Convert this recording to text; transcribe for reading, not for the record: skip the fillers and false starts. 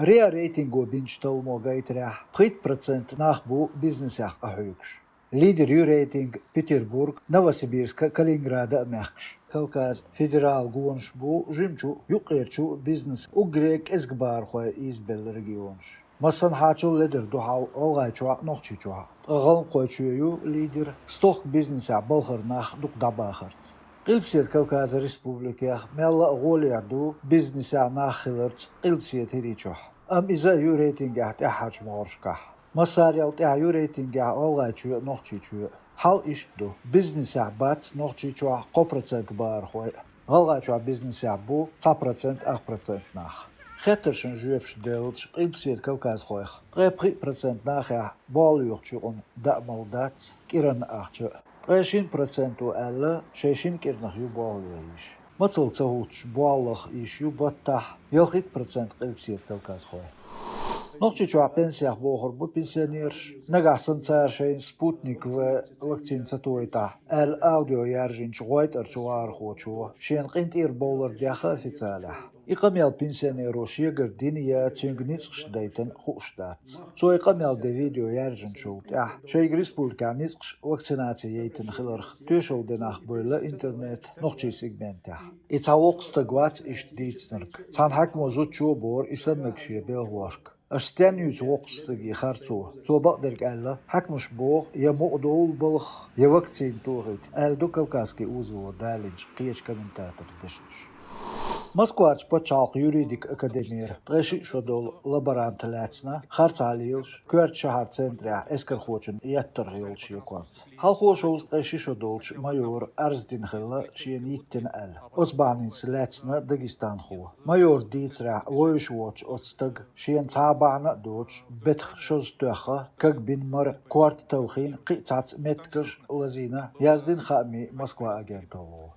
ريا ريتنجو بينشتل موغايتريح 3% ناخبو بيزنس ياخ أحيوكش ليدر يو ريتنج بيتربورغ نوسيبيرسك كالينغرادا أميخكش كوكاز فيدرال غونش بو جيمشو يقيرشو بيزنس وغريك إسكبار خوي إيزبل ريجيونش مثلا حاجو ليدر دوحاو ألغايشوا نوخشيشوا أغل خويشيو ليدر ستوك بيزنس بلخر ناخ دوك داباخرت قلبسيت كوكاز ريسبوبليكيا ميلا غولي عدو بيزنس ناخلرت قلبسيت هريشوح إذا يو ريتنج أحاج مورشكح مسار يلتع يو ريتنج ألغايشوا نوخشيشوا حال إشتو بيزنس باتس نوخشيشوا قوبرتسنت بار خوي ألغايشوا بيزنس بو 2% ناخ خطرشن جوبش ديلتش قيبسيت كوكاز خويخ 3% ناخ بال يوخشون دأمل دات كيرن أخشو 30% ألا 60 كيرنخ يبال يعيش مثل تهوتش بالخ إيش يبطح يلخيت برسنت قيبسيت كوكاز خويخ نوخشي شو بنسيخ بوخر بو بنسيونيرش نجح سنتارشين سبوتنيك و وقتين ستويتا الأوديو يارجين شغويت أرشوار خوتشو شين قنت إير بولر دياخا في صالح إقاميال بنسيونيروش يقر دينيا تشنغنيسقش دايتن خوشدات سو إقاميال دي فيديو يارجين شوت شي غريسبول كان نيسقش وقتناتي ييتن خلرخ توشل ديناخ بويلا إنترنت نوخشي سيجمنتا إتاوقستقوات إش ديتسنرك تان حكمو زوتشو بور إسنكشي بيلواشك أشتانيوز وقستقي خارцو تو بقدر قال حكمش بوغ يا مقدول بلخ يا وقتين توغيت قال دو كوكاسكي اوزو دالنج قيش كومنتاتر دشنش Москвач почалк юридик академир треши шодол лаборант лацна харцалилш кверт шахар центря эскер хочен яттер йолш яквац халхошоус треши шодолч майор арздин хилла шиениттен ал осбанис лацна дагестан хо майор дисра воиш воч отстаг шиен цабана доч бетх шозтаха как бин мар кварт толхин қицац меткаш лазина яздин хами Москва агентово